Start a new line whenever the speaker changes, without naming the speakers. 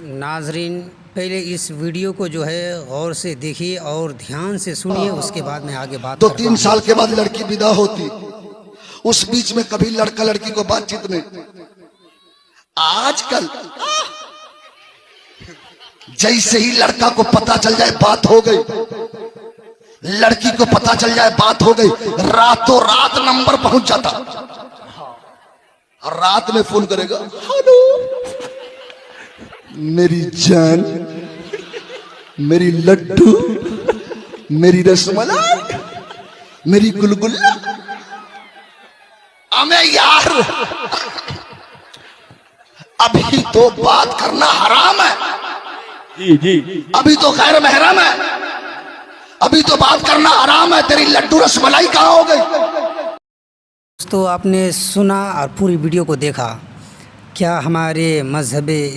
नाजरीन, पहले इस वीडियो को जो है गौर से देखिए और ध्यान से सुनिए, उसके बाद मैं आगे बात
तो 3 साल के बाद लड़की विदा होती, उस बीच में कभी लड़का लड़की को बातचीत नहीं। आजकल जैसे ही लड़का को पता चल जाए बात हो गई, लड़की को पता चल जाए बात हो गई, रातों रात नंबर पहुंच जाता और रात में फोन करेगा, हेलो मेरी जान, मेरी लड्डू, मेरी रसमलाई, मेरी गुलगुल्ला। अबे यार, अभी तो बात करना हराम है। जी अभी तो गैर महरम है, अभी तो बात करना हराम है। तेरी लड्डू रसमलाई कहाँ हो गई?
दोस्तों, आपने सुना और पूरी वीडियो को देखा। क्या हमारे मजहब